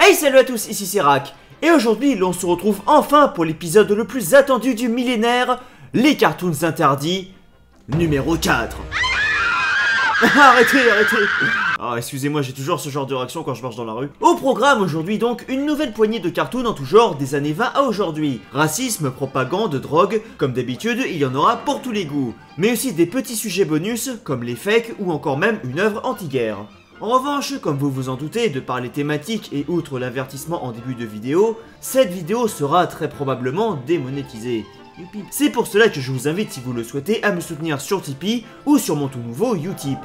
Hey salut à tous, ici c'est Rak. Et aujourd'hui l'on se retrouve enfin pour l'épisode le plus attendu du millénaire, les cartoons interdits, numéro 4. Arrêtez. Ah, excusez-moi, j'ai toujours ce genre de réaction quand je marche dans la rue. Au programme aujourd'hui donc, une nouvelle poignée de cartoons en tout genre des années 20 à aujourd'hui. Racisme, propagande, drogue, comme d'habitude, il y en aura pour tous les goûts. Mais aussi des petits sujets bonus, comme les fakes ou encore même une œuvre anti-guerre. En revanche, comme vous vous en doutez, de par les thématiques et outre l'avertissement en début de vidéo, cette vidéo sera très probablement démonétisée. Youpi. C'est pour cela que je vous invite, si vous le souhaitez, à me soutenir sur Tipeee ou sur mon tout nouveau Utip.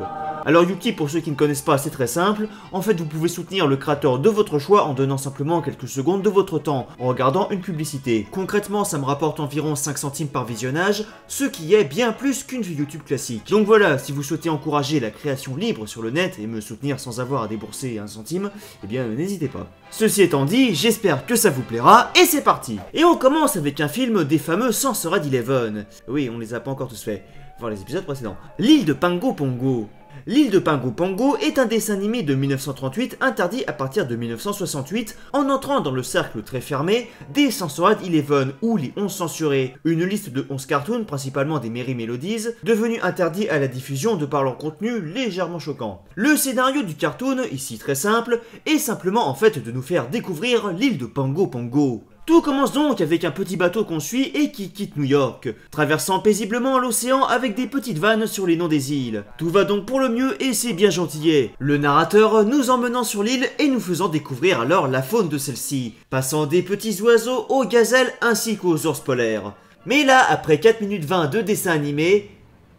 Alors Utip, pour ceux qui ne connaissent pas, c'est très simple. En fait, vous pouvez soutenir le créateur de votre choix en donnant simplement quelques secondes de votre temps, en regardant une publicité. Concrètement, ça me rapporte environ 5 centimes par visionnage, ce qui est bien plus qu'une vue YouTube classique. Donc voilà, si vous souhaitez encourager la création libre sur le net et me soutenir sans avoir à débourser un centime, eh bien n'hésitez pas. Ceci étant dit, j'espère que ça vous plaira, et c'est parti. Et on commence avec un film des fameux Censured 11. Oui, on les a pas encore tous faits, voir les épisodes précédents. L'île de Pango Pongo. L'île de Pango Pongo est un dessin animé de 1938 interdit à partir de 1968 en entrant dans le cercle très fermé des Censured 11 ou les 11 censurés, une liste de 11 cartoons, principalement des Merry Melodies, devenus interdits à la diffusion de par leur contenu légèrement choquant. Le scénario du cartoon, ici très simple, est simplement en fait de nous faire découvrir l'île de Pango Pongo. Tout commence donc avec un petit bateau qu'on suit et qui quitte New York, traversant paisiblement l'océan avec des petites vannes sur les noms des îles. Tout va donc pour le mieux et c'est bien gentillet. Le narrateur nous emmenant sur l'île et nous faisant découvrir alors la faune de celle-ci, passant des petits oiseaux aux gazelles ainsi qu'aux ours polaires. Mais là, après 4 minutes 20 de dessin animé,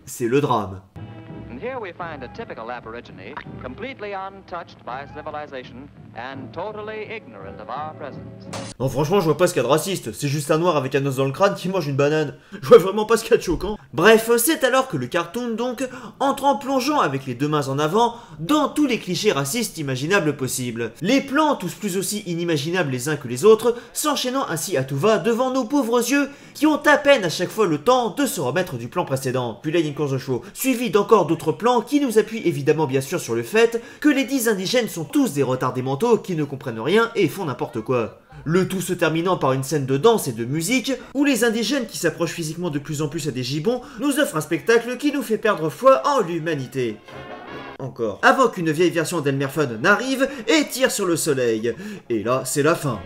c'est le drame. Here we find a typical aborigine, completely untouched by civilization and totally ignorant of our presence. Non, franchement, je vois pas ce qu'il y a de raciste, c'est juste un noir avec un os dans le crâne qui mange une banane. Je vois vraiment pas ce qu'il y a de choquant. Bref, c'est alors que le cartoon, donc, entre en plongeant avec les deux mains en avant dans tous les clichés racistes imaginables possibles. Les plans, tous plus aussi inimaginables les uns que les autres, s'enchaînant ainsi à tout va devant nos pauvres yeux qui ont à peine à chaque fois le temps de se remettre du plan précédent. Puis là, il y a une course de chevaux, suivi d'encore d'autres plans qui nous appuient évidemment bien sûr sur le fait que les 10 indigènes sont tous des retardés mentaux qui ne comprennent rien et font n'importe quoi. Le tout se terminant par une scène de danse et de musique où les indigènes qui s'approchent physiquement de plus en plus à des gibbons nous offrent un spectacle qui nous fait perdre foi en l'humanité. Encore. Avant qu'une vieille version d'Elmer Fudd n'arrive et tire sur le soleil. Et là, c'est la fin.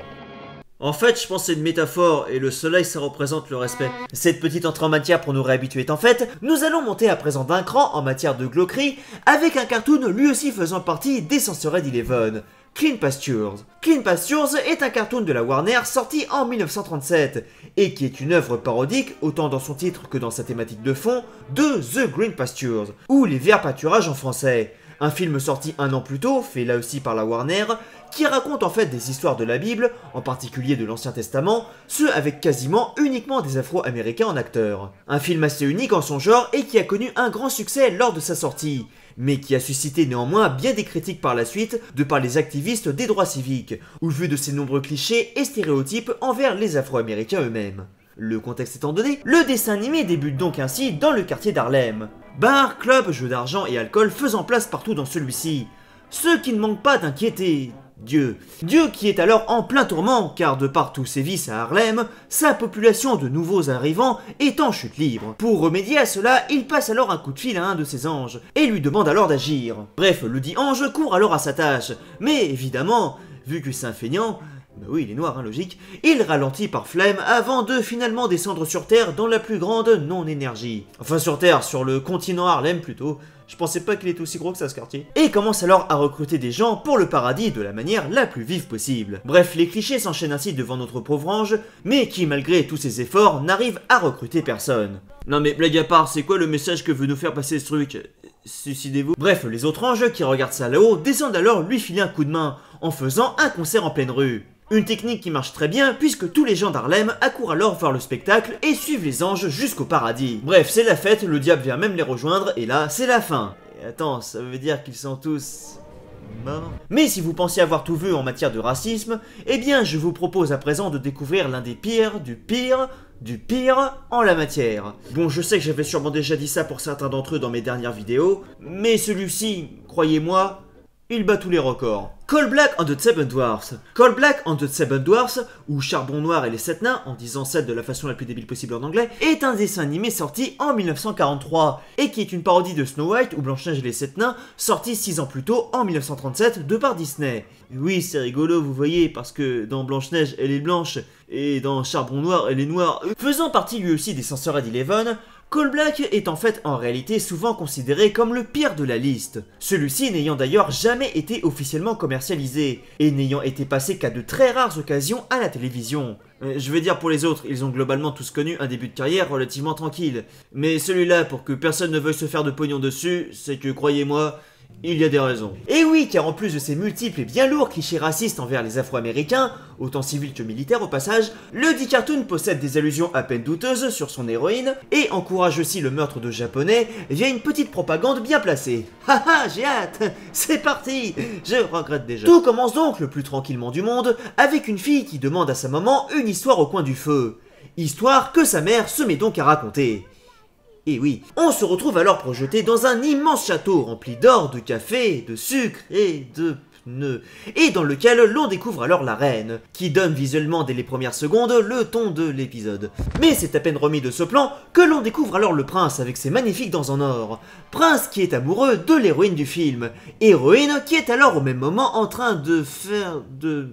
En fait, je pense que c'est une métaphore, et le soleil, ça représente le respect. Cette petite entrée en matière pour nous réhabituer étant faite, nous allons monter à présent d'un cran en matière de glauquerie, avec un cartoon lui aussi faisant partie des Censured 11. Clean Pastures. Clean Pastures est un cartoon de la Warner sorti en 1937, et qui est une œuvre parodique, autant dans son titre que dans sa thématique de fond, de The Green Pastures, ou les verts pâturages en français. Un film sorti un an plus tôt, fait là aussi par la Warner, qui raconte en fait des histoires de la Bible, en particulier de l'Ancien Testament, ce avec quasiment uniquement des Afro-Américains en acteurs. Un film assez unique en son genre et qui a connu un grand succès lors de sa sortie, mais qui a suscité néanmoins bien des critiques par la suite de par les activistes des droits civiques, au vu de ses nombreux clichés et stéréotypes envers les Afro-Américains eux-mêmes. Le contexte étant donné, le dessin animé débute donc ainsi dans le quartier d'Harlem. Bars, clubs, jeux d'argent et alcool faisant place partout dans celui-ci. Ce qui ne manque pas d'inquiéter Dieu. Dieu qui est alors en plein tourment, car de par tous ses vices à Harlem, sa population de nouveaux arrivants est en chute libre. Pour remédier à cela, il passe alors un coup de fil à un de ses anges, et lui demande alors d'agir. Bref, le dit ange court alors à sa tâche, mais évidemment, vu que c'est un feignant, bah oui, il est noir, hein, logique. Il ralentit par flemme avant de finalement descendre sur Terre dans la plus grande non-énergie. Enfin sur Terre, sur le continent Harlem plutôt. Je pensais pas qu'il était aussi gros que ça ce quartier. Et commence alors à recruter des gens pour le paradis de la manière la plus vive possible. Bref, les clichés s'enchaînent ainsi devant notre pauvre ange, mais qui malgré tous ses efforts n'arrive à recruter personne. Non mais blague à part, c'est quoi le message que veut nous faire passer ce truc? Suicidez-vous. Bref, les autres anges qui regardent ça là-haut descendent alors lui filer un coup de main en faisant un concert en pleine rue. Une technique qui marche très bien puisque tous les gens d'Harlem accourent alors voir le spectacle et suivent les anges jusqu'au paradis. Bref, c'est la fête, le diable vient même les rejoindre et là, c'est la fin. Et attends, ça veut dire qu'ils sont tous morts. Mais si vous pensiez avoir tout vu en matière de racisme, eh bien je vous propose à présent de découvrir l'un des pires du pire en la matière. Bon, je sais que j'avais sûrement déjà dit ça pour certains d'entre eux dans mes dernières vidéos, mais celui-ci, croyez-moi, il bat tous les records. Coal Black and the Seven Dwarfs. Coal Black and the Seven Dwarfs, ou Charbon Noir et les Sept Nains, en disant 7 de la façon la plus débile possible en anglais, est un dessin animé sorti en 1943, et qui est une parodie de Snow White ou Blanche-Neige et les Sept Nains, sorti 6 ans plus tôt, en 1937, de par Disney. Oui, c'est rigolo, vous voyez, parce que dans Blanche-Neige, elle est blanche, et dans Charbon Noir, elle est noire. Faisant partie lui aussi des Censored-Eleven, Coal Black est en fait en réalité souvent considéré comme le pire de la liste, celui-ci n'ayant d'ailleurs jamais été officiellement commercialisé, et n'ayant été passé qu'à de très rares occasions à la télévision. Je veux dire pour les autres, ils ont globalement tous connu un début de carrière relativement tranquille, mais celui-là, pour que personne ne veuille se faire de pognon dessus, c'est que, croyez-moi, il y a des raisons. Et oui, car en plus de ces multiples et bien lourds clichés racistes envers les Afro-Américains, autant civils que militaires au passage, le D-Cartoon possède des allusions à peine douteuses sur son héroïne, et encourage aussi le meurtre de Japonais via une petite propagande bien placée. Haha, j'ai hâte, c'est parti, je regrette déjà. Tout commence donc le plus tranquillement du monde, avec une fille qui demande à sa maman une histoire au coin du feu. Histoire que sa mère se met donc à raconter. Et oui, on se retrouve alors projeté dans un immense château rempli d'or, de café, de sucre et de pneus, et dans lequel l'on découvre alors la reine, qui donne visuellement dès les premières secondes le ton de l'épisode. Mais c'est à peine remis de ce plan que l'on découvre alors le prince avec ses magnifiques dents en or, prince qui est amoureux de l'héroïne du film, héroïne qui est alors au même moment en train de faire de...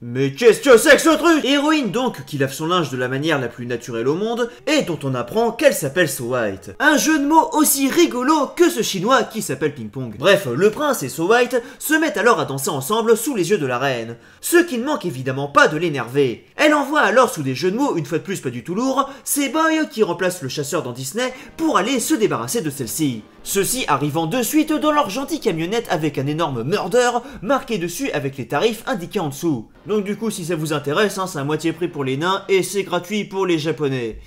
Mais qu'est-ce que c'est que ce truc? Héroïne donc qui lave son linge de la manière la plus naturelle au monde et dont on apprend qu'elle s'appelle So White. Un jeu de mots aussi rigolo que ce chinois qui s'appelle Ping Pong. Bref, le prince et So White se mettent alors à danser ensemble sous les yeux de la reine, ce qui ne manque évidemment pas de l'énerver. Elle envoie alors sous des jeux de mots, une fois de plus pas du tout lourds, ses boys qui remplacent le chasseur dans Disney pour aller se débarrasser de celle-ci. Ceux-ci arrivant de suite dans leur gentille camionnette avec un énorme murder marqué dessus avec les tarifs indiqués en dessous. Donc du coup si ça vous intéresse, c'est à moitié prix pour les nains et c'est gratuit pour les japonais.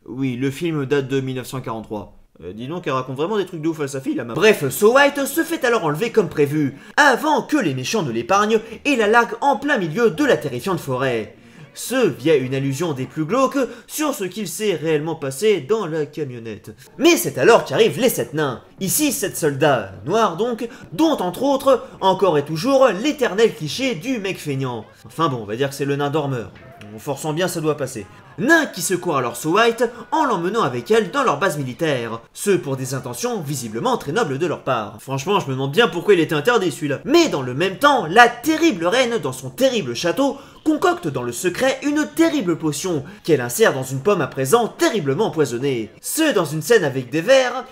Oui, le film date de 1943. Dis donc, elle raconte vraiment des trucs de ouf à sa fille, la maman. Bref, So White se fait alors enlever comme prévu, avant que les méchants ne l'épargnent et la larguent en plein milieu de la terrifiante forêt. Ce via une allusion des plus glauques sur ce qu'il s'est réellement passé dans la camionnette. Mais c'est alors qu'arrivent les 7 nains. Ici 7 soldats, noirs donc, dont entre autres, encore et toujours, l'éternel cliché du mec feignant. Enfin bon, on va dire que c'est le nain dormeur. En forçant bien, ça doit passer. Nains qui secourent alors So White en l'emmenant avec elle dans leur base militaire. Ce pour des intentions visiblement très nobles de leur part. Franchement, je me demande bien pourquoi il était interdit celui-là. Mais dans le même temps, la terrible reine, dans son terrible château, concocte dans le secret une terrible potion qu'elle insère dans une pomme à présent terriblement empoisonnée. Ce dans une scène avec des vers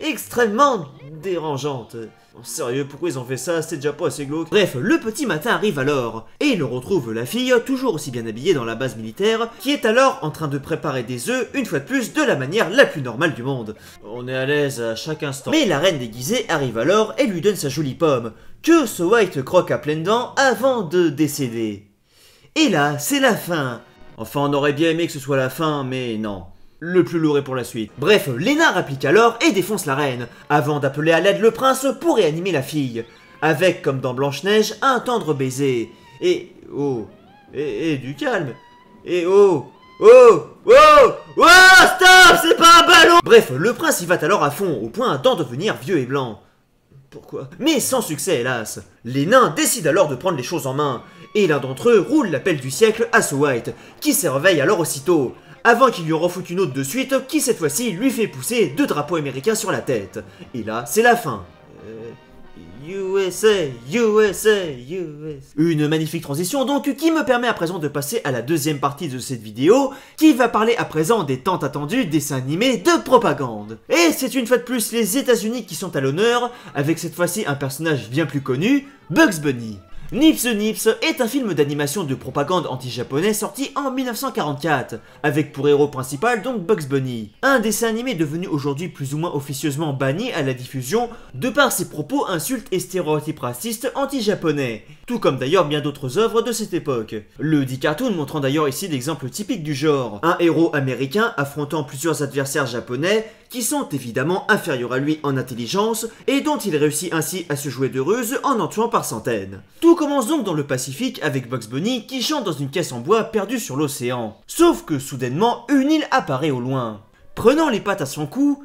extrêmement dérangeantes. Sérieux, pourquoi ils ont fait ça? C'est déjà pas assez glauque. Bref, le petit matin arrive alors, et l'on retrouve la fille, toujours aussi bien habillée dans la base militaire, qui est alors en train de préparer des œufs, une fois de plus, de la manière la plus normale du monde. On est à l'aise à chaque instant. Mais la reine déguisée arrive alors et lui donne sa jolie pomme, que So White croque à pleines dents avant de décéder. Et là, c'est la fin. Enfin, on aurait bien aimé que ce soit la fin, mais non. Le plus lourd est pour la suite. Bref, Léna réplique alors et défonce la reine, avant d'appeler à l'aide le prince pour réanimer la fille. Avec, comme dans Blanche-Neige, un tendre baiser. Et... oh... et du calme. Et oh... oh... oh... oh... stop, c'est pas un ballon. Bref, le prince y va alors à fond, au point d'en devenir vieux et blanc. Pourquoi? Mais sans succès, hélas. Les nains décident alors de prendre les choses en main, et l'un d'entre eux roule l'appel du siècle à So White, qui se réveille alors aussitôt, avant qu'il lui en refoute une autre de suite, qui cette fois-ci lui fait pousser 2 drapeaux américains sur la tête. Et là, c'est la fin. USA, USA, USA. Une magnifique transition donc qui me permet à présent de passer à la deuxième partie de cette vidéo, qui va parler à présent des tant attendus dessins animés de propagande. Et c'est une fois de plus les États-Unis qui sont à l'honneur, avec cette fois-ci un personnage bien plus connu, Bugs Bunny. Nips the Nips est un film d'animation de propagande anti-japonais sorti en 1944, avec pour héros principal donc Bugs Bunny. Un dessin animé devenu aujourd'hui plus ou moins officieusement banni à la diffusion de par ses propos insultes et stéréotypes racistes anti-japonais, tout comme d'ailleurs bien d'autres œuvres de cette époque. Le D-Cartoon montrant d'ailleurs ici l'exemple typique du genre, un héros américain affrontant plusieurs adversaires japonais qui sont évidemment inférieurs à lui en intelligence et dont il réussit ainsi à se jouer de ruse en tuant par centaines. Tout commence donc dans le Pacifique avec Bugs Bunny qui chante dans une caisse en bois perdue sur l'océan. Sauf que soudainement, une île apparaît au loin. Prenant les pattes à son cou,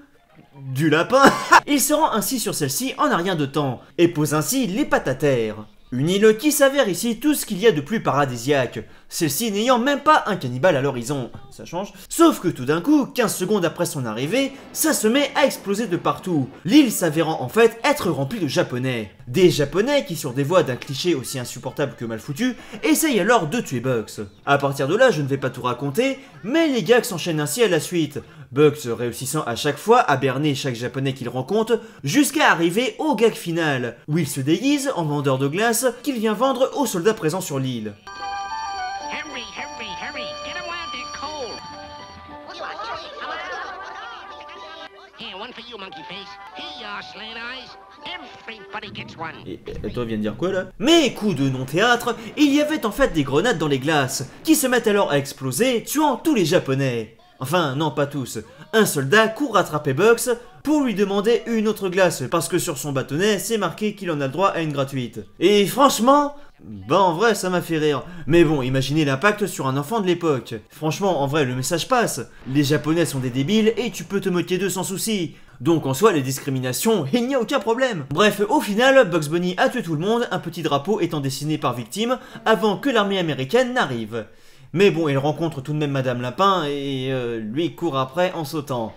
du lapin. Il se rend ainsi sur celle-ci en un rien de temps, et pose ainsi les pattes à terre. Une île qui s'avère ici tout ce qu'il y a de plus paradisiaque, celle-ci n'ayant même pas un cannibale à l'horizon, ça change. Sauf que tout d'un coup, 15 secondes après son arrivée, ça se met à exploser de partout, l'île s'avérant en fait être remplie de japonais. Des japonais qui, sur des voies d'un cliché aussi insupportable que mal foutu, essayent alors de tuer Bugs. À partir de là, je ne vais pas tout raconter, mais les gags s'enchaînent ainsi à la suite. Bugs réussissant à chaque fois à berner chaque japonais qu'il rencontre, jusqu'à arriver au gag final, où il se déguise en vendeur de glace qu'il vient vendre aux soldats présents sur l'île. Hurry, hurry, hurry. Get 'em while they're cold. Here, one for you, monkey face. Here you are, slant eyes. Everybody gets one. Et toi viens de dire quoi là? Mais coup de non-théâtre, il y avait en fait des grenades dans les glaces, qui se mettent alors à exploser, tuant tous les japonais. Enfin, non pas tous. Un soldat court rattraper Bugs pour lui demander une autre glace, parce que sur son bâtonnet, c'est marqué qu'il en a le droit à une gratuite. Et franchement, bah en vrai ça m'a fait rire. Mais bon, imaginez l'impact sur un enfant de l'époque. Franchement, en vrai, le message passe. Les japonais sont des débiles et tu peux te moquer d'eux sans souci. Donc en soi, les discriminations, il n'y a aucun problème. Bref, au final, Bugs Bunny a tué tout le monde, un petit drapeau étant dessiné par victime, avant que l'armée américaine n'arrive. Mais bon, il rencontre tout de même Madame Lapin et lui court après en sautant.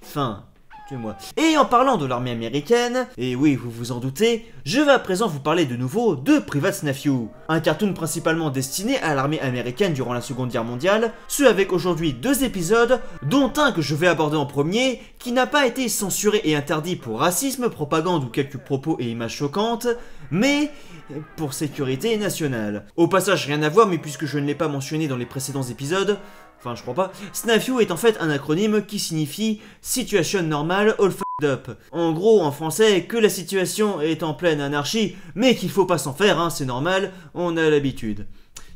Fin. Tuez-moi. Et en parlant de l'armée américaine, et oui, vous vous en doutez, je vais à présent vous parler de nouveau de Private Snafu, un cartoon principalement destiné à l'armée américaine durant la Seconde Guerre mondiale, ce avec aujourd'hui 2 épisodes, dont un que je vais aborder en premier, qui n'a pas été censuré et interdit pour racisme, propagande ou quelques propos et images choquantes, mais pour sécurité nationale. Au passage, rien à voir, mais puisque je ne l'ai pas mentionné dans les précédents épisodes, enfin je crois pas, Snafu est en fait un acronyme qui signifie Situation Normale All F***ed Up. En gros, en français, que la situation est en pleine anarchie, mais qu'il faut pas s'en faire, hein, c'est normal, on a l'habitude.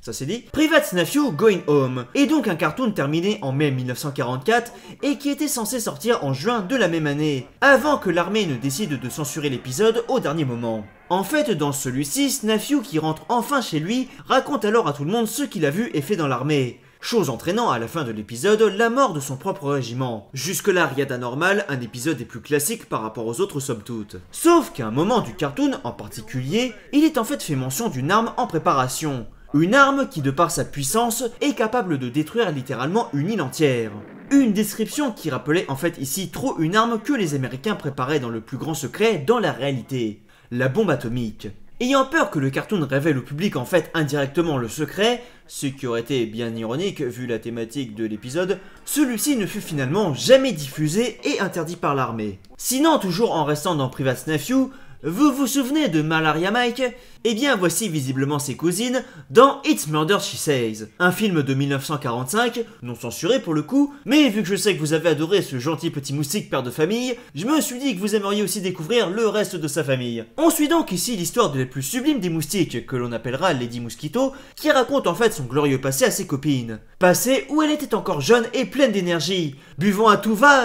Ça c'est dit. Private Snafu Going Home est donc un cartoon terminé en mai 1944 et qui était censé sortir en juin de la même année, avant que l'armée ne décide de censurer l'épisode au dernier moment. En fait, dans celui-ci, Snafu qui rentre enfin chez lui raconte alors à tout le monde ce qu'il a vu et fait dans l'armée. Chose entraînant à la fin de l'épisode la mort de son propre régiment. Jusque-là, rien d'anormal, un épisode des plus classiques par rapport aux autres somme toute. Sauf qu'à un moment du cartoon en particulier, il est en fait fait mention d'une arme en préparation. Une arme qui, de par sa puissance, est capable de détruire littéralement une île entière. Une description qui rappelait en fait ici trop une arme que les Américains préparaient dans le plus grand secret dans la réalité. La bombe atomique. Ayant peur que le cartoon révèle au public en fait indirectement le secret, ce qui aurait été bien ironique vu la thématique de l'épisode, celui-ci ne fut finalement jamais diffusé et interdit par l'armée. Sinon, toujours en restant dans Private Snafu, vous vous souvenez de Malaria Mike? Eh bien voici visiblement ses cousines dans It's Murder She Says, un film de 1945, non censuré pour le coup, mais vu que je sais que vous avez adoré ce gentil petit moustique père de famille, je me suis dit que vous aimeriez aussi découvrir le reste de sa famille. On suit donc ici l'histoire de la plus sublime des moustiques, que l'on appellera Lady Mosquito, qui raconte en fait son glorieux passé à ses copines. Passé où elle était encore jeune et pleine d'énergie, buvant à tout va...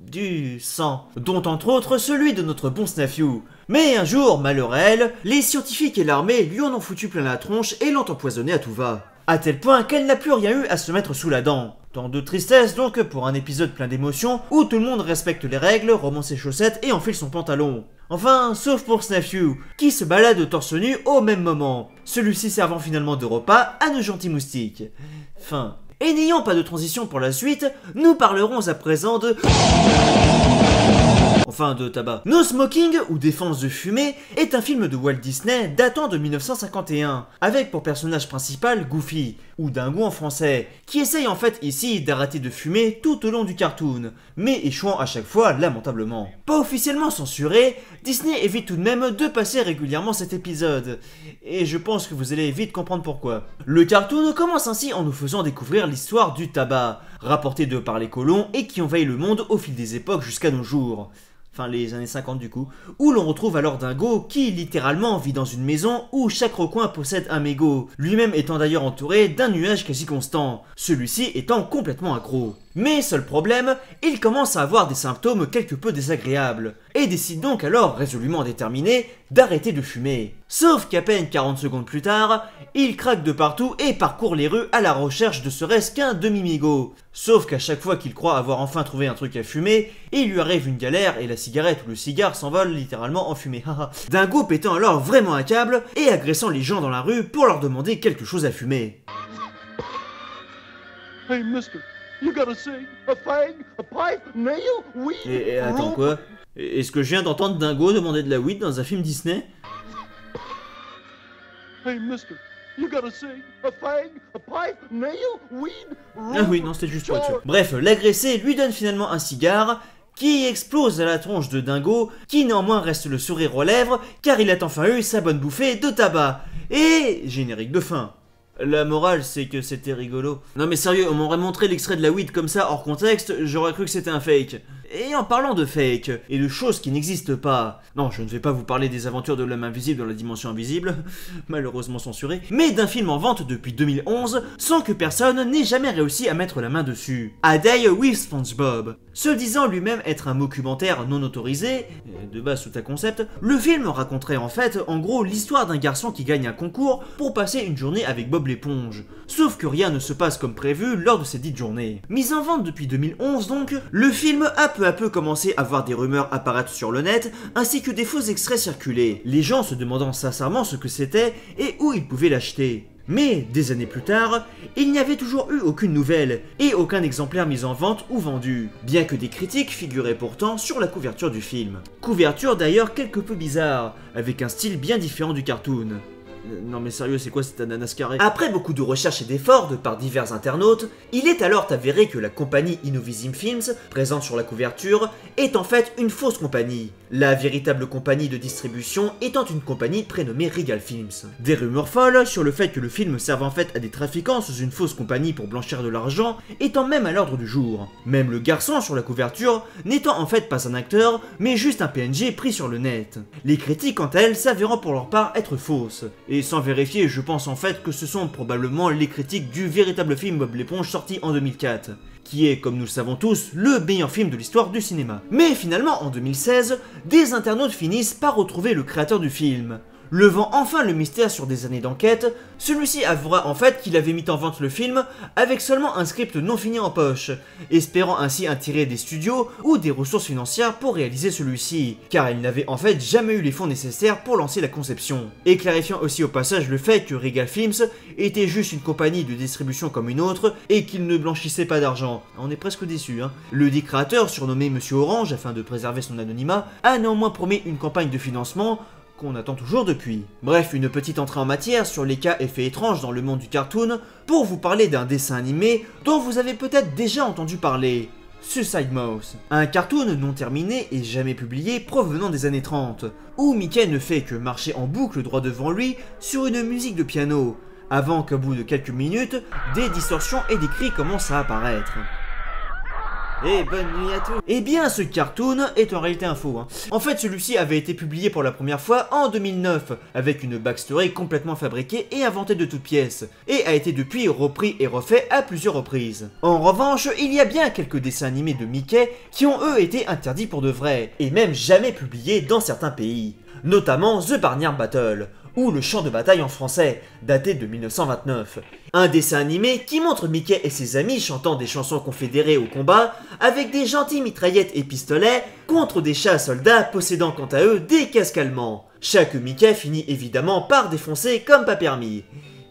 du sang, dont entre autres celui de notre bon Snafu. Mais un jour, malheur à elle, les scientifiques et l'armée lui en ont foutu plein la tronche et l'ont empoisonné à tout va. À tel point qu'elle n'a plus rien eu à se mettre sous la dent. Tant de tristesse donc pour un épisode plein d'émotions où tout le monde respecte les règles, remonte ses chaussettes et enfile son pantalon. Enfin, sauf pour Snafu, qui se balade torse nu au même moment, celui-ci servant finalement de repas à nos gentils moustiques. Fin. Et n'ayant pas de transition pour la suite, nous parlerons à présent de... Enfin de tabac. No Smoking ou Défense de fumée est un film de Walt Disney datant de 1951, avec pour personnage principal Goofy, ou Dingo en français, qui essaye en fait ici d'arrêter de fumer tout au long du cartoon, mais échouant à chaque fois lamentablement. Pas officiellement censuré, Disney évite tout de même de passer régulièrement cet épisode, et je pense que vous allez vite comprendre pourquoi. Le cartoon commence ainsi en nous faisant découvrir l'histoire du tabac, rapporté de par les colons et qui envahit le monde au fil des époques jusqu'à nos jours. Enfin les années 50 du coup, où l'on retrouve alors Dingo qui littéralement vit dans une maison où chaque recoin possède un mégot, lui-même étant d'ailleurs entouré d'un nuage quasi constant, celui-ci étant complètement accro. Mais seul problème, il commence à avoir des symptômes quelque peu désagréables, et décide donc alors résolument déterminé d'arrêter de fumer. Sauf qu'à peine 40 secondes plus tard, il craque de partout et parcourt les rues à la recherche de serait-ce qu'un demi-mégot. Sauf qu'à chaque fois qu'il croit avoir enfin trouvé un truc à fumer, il lui arrive une galère et la cigarette ou le cigare s'envole littéralement en fumée. Dingo pétant alors vraiment un câble et agressant les gens dans la rue pour leur demander quelque chose à fumer. Hey, mister, you gotta sing a fag, a pipe, nail, weed, Et attends rope. quoi? Est-ce que je viens d'entendre Dingo demander de la weed dans un film Disney? Hey, mister, you gotta sing a fag, a pipe, nail, weed, rope. Ah oui, non, c'était juste pour être sûr. Bref, l'agressé lui donne finalement un cigare qui explose à la tronche de Dingo, qui néanmoins reste le sourire aux lèvres car il a enfin eu sa bonne bouffée de tabac. Et générique de fin. La morale, c'est que c'était rigolo. Non mais sérieux, on m'aurait montré l'extrait de la weed comme ça hors contexte, j'aurais cru que c'était un fake. Et en parlant de fake, et de choses qui n'existent pas, non, je ne vais pas vous parler des aventures de l'homme invisible dans la dimension invisible, malheureusement censuré, mais d'un film en vente depuis 2011, sans que personne n'ait jamais réussi à mettre la main dessus. A Day with SpongeBob. Se disant lui-même être un documentaire non autorisé, de base sous un concept, le film raconterait en fait, en gros, l'histoire d'un garçon qui gagne un concours pour passer une journée avec Bob l'éponge. Sauf que rien ne se passe comme prévu lors de cette dite journée. Mis en vente depuis 2011 donc, le film a peu à peu commencé à voir des rumeurs apparaître sur le net, ainsi que des faux extraits circuler, les gens se demandant sincèrement ce que c'était et où ils pouvaient l'acheter. Mais, des années plus tard, il n'y avait toujours eu aucune nouvelle, et aucun exemplaire mis en vente ou vendu, bien que des critiques figuraient pourtant sur la couverture du film. Couverture d'ailleurs quelque peu bizarre, avec un style bien différent du cartoon. Non mais sérieux, c'est quoi cet ananas carré? Après beaucoup de recherches et d'efforts de par divers internautes, il est alors avéré que la compagnie Innovisim Films, présente sur la couverture, est en fait une fausse compagnie. La véritable compagnie de distribution étant une compagnie prénommée Regal Films. Des rumeurs folles sur le fait que le film serve en fait à des trafiquants sous une fausse compagnie pour blanchir de l'argent étant même à l'ordre du jour. Même le garçon sur la couverture n'étant en fait pas un acteur, mais juste un PNG pris sur le net. Les critiques quant à elles s'avérant pour leur part être fausses. Et sans vérifier, je pense en fait que ce sont probablement les critiques du véritable film Bob l'éponge sorti en 2004. Qui est, comme nous le savons tous, le meilleur film de l'histoire du cinéma. Mais finalement, en 2016, des internautes finissent par retrouver le créateur du film. Levant enfin le mystère sur des années d'enquête, celui-ci avouera en fait qu'il avait mis en vente le film avec seulement un script non fini en poche, espérant ainsi attirer des studios ou des ressources financières pour réaliser celui-ci, car il n'avait en fait jamais eu les fonds nécessaires pour lancer la conception. Et clarifiant aussi au passage le fait que Regal Films était juste une compagnie de distribution comme une autre et qu'il ne blanchissait pas d'argent. On est presque déçus, hein. Le dit créateur, surnommé Monsieur Orange afin de préserver son anonymat, a néanmoins promis une campagne de financement qu'on attend toujours depuis. Bref, une petite entrée en matière sur les cas et faits étranges dans le monde du cartoon pour vous parler d'un dessin animé dont vous avez peut-être déjà entendu parler. Suicide Mouse, un cartoon non terminé et jamais publié provenant des années 30, où Mickey ne fait que marcher en boucle droit devant lui sur une musique de piano, avant qu'au bout de quelques minutes, des distorsions et des cris commencent à apparaître. Et bonne nuit à tous. Eh bien, ce cartoon est en réalité un faux. En fait, celui-ci avait été publié pour la première fois en 2009, avec une backstory complètement fabriquée et inventée de toutes pièces, et a été depuis repris et refait à plusieurs reprises. En revanche, il y a bien quelques dessins animés de Mickey qui ont eux été interdits pour de vrai, et même jamais publiés dans certains pays. Notamment The Barnyard Battle, ou Le Champ de Bataille en français, daté de 1929. Un dessin animé qui montre Mickey et ses amis chantant des chansons confédérées au combat, avec des gentilles mitraillettes et pistolets, contre des chats soldats possédant quant à eux des casques allemands. Chaque Mickey finit évidemment par défoncer comme pas permis.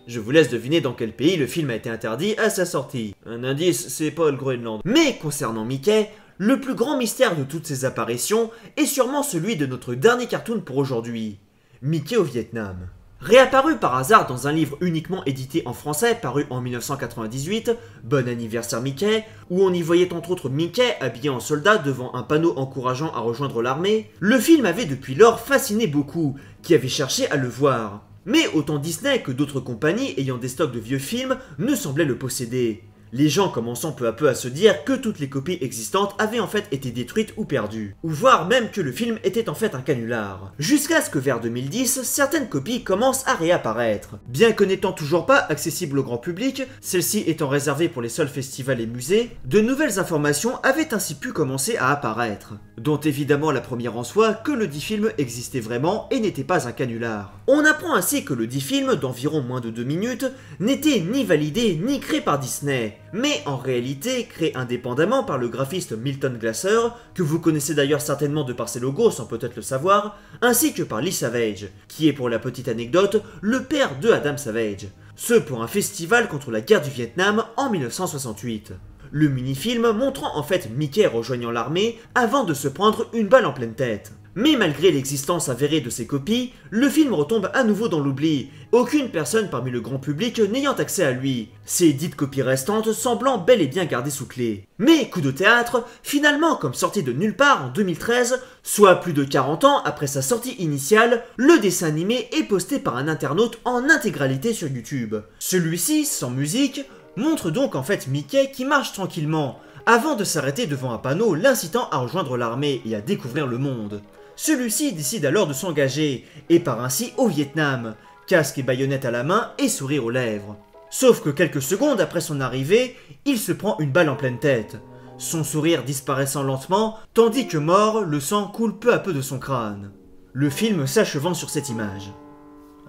Je vous laisse deviner dans quel pays le film a été interdit à sa sortie. Un indice, c'est pas le Groenland. Mais concernant Mickey, le plus grand mystère de toutes ces apparitions est sûrement celui de notre dernier cartoon pour aujourd'hui. Mickey au Vietnam. Réapparu par hasard dans un livre uniquement édité en français paru en 1998, Bon anniversaire Mickey, où on y voyait entre autres Mickey habillé en soldat devant un panneau encourageant à rejoindre l'armée, le film avait depuis lors fasciné beaucoup, qui avaient cherché à le voir. Mais autant Disney que d'autres compagnies ayant des stocks de vieux films ne semblaient le posséder. les gens commençant peu à peu à se dire que toutes les copies existantes avaient en fait été détruites ou perdues, ou voire même que le film était en fait un canular. Jusqu'à ce que vers 2010, certaines copies commencent à réapparaître. Bien que n'étant toujours pas accessibles au grand public, celles-ci étant réservées pour les seuls festivals et musées, de nouvelles informations avaient ainsi pu commencer à apparaître, dont évidemment la première en soi que le dit film existait vraiment et n'était pas un canular. On apprend ainsi que le dit film, d'environ moins de 2 minutes, n'était ni validé ni créé par Disney, mais en réalité créé indépendamment par le graphiste Milton Glaser, que vous connaissez d'ailleurs certainement de par ses logos sans peut-être le savoir, ainsi que par Lee Savage, qui est pour la petite anecdote le père de Adam Savage, ce pour un festival contre la guerre du Vietnam en 1968. Le mini-film montrant en fait Mickey rejoignant l'armée avant de se prendre une balle en pleine tête. Mais malgré l'existence avérée de ces copies, le film retombe à nouveau dans l'oubli, aucune personne parmi le grand public n'ayant accès à lui, ces dites copies restantes semblant bel et bien gardées sous clé. Mais coup de théâtre, finalement comme sorti de nulle part en 2013, soit plus de 40 ans après sa sortie initiale, le dessin animé est posté par un internaute en intégralité sur YouTube. Celui-ci, sans musique, montre donc en fait Mickey qui marche tranquillement, avant de s'arrêter devant un panneau l'incitant à rejoindre l'armée et à découvrir le monde. Celui-ci décide alors de s'engager, et part ainsi au Vietnam, casque et baïonnette à la main et sourire aux lèvres. Sauf que quelques secondes après son arrivée, il se prend une balle en pleine tête, son sourire disparaissant lentement, tandis que mort, le sang coule peu à peu de son crâne. Le film s'achevant sur cette image.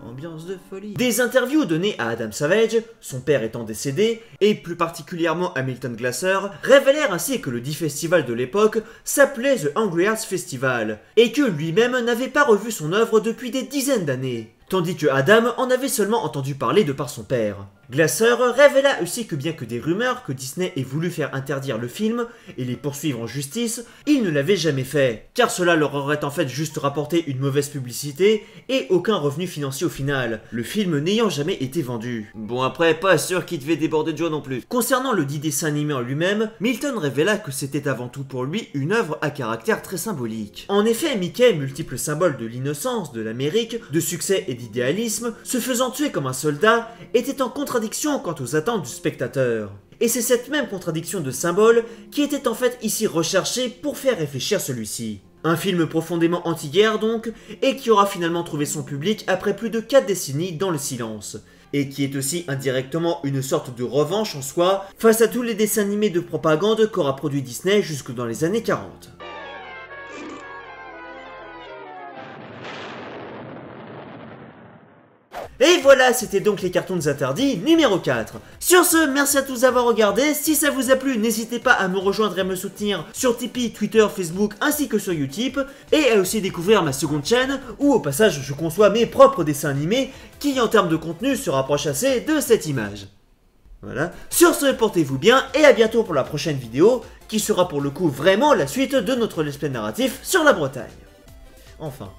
Ambiance de folie. Des interviews données à Adam Savage, son père étant décédé, et plus particulièrement à Milton Glaser, révélèrent ainsi que le dit festival de l'époque s'appelait The Angry Arts Festival, et que lui-même n'avait pas revu son œuvre depuis des dizaines d'années, tandis que Adam en avait seulement entendu parler de par son père. Glaser révéla aussi que bien que des rumeurs que Disney ait voulu faire interdire le film et les poursuivre en justice, il ne l'avait jamais fait, car cela leur aurait en fait juste rapporté une mauvaise publicité et aucun revenu financier au final, le film n'ayant jamais été vendu. Bon après, pas sûr qu'il devait déborder de joie non plus. Concernant le dit dessin animé en lui-même, Milton révéla que c'était avant tout pour lui une œuvre à caractère très symbolique. En effet, Mickey, multiple symbole de l'innocence, de l'Amérique, de succès et d'idéalisme, se faisant tuer comme un soldat, était en contradiction quant aux attentes du spectateur. Et c'est cette même contradiction de symbole qui était en fait ici recherchée pour faire réfléchir celui-ci. Un film profondément anti-guerre donc, et qui aura finalement trouvé son public après plus de 4 décennies dans le silence. Et qui est aussi indirectement une sorte de revanche en soi face à tous les dessins animés de propagande qu'aura produit Disney jusque dans les années 40. Et voilà, c'était donc les cartoons interdits numéro 4. Sur ce, merci à tous d'avoir regardé. Si ça vous a plu, n'hésitez pas à me rejoindre et à me soutenir sur Tipeee, Twitter, Facebook ainsi que sur Utip. Et à aussi découvrir ma seconde chaîne où au passage je conçois mes propres dessins animés qui en termes de contenu se rapprochent assez de cette image. Voilà. Sur ce, portez-vous bien et à bientôt pour la prochaine vidéo qui sera pour le coup vraiment la suite de notre let's play narratif sur la Bretagne. Enfin.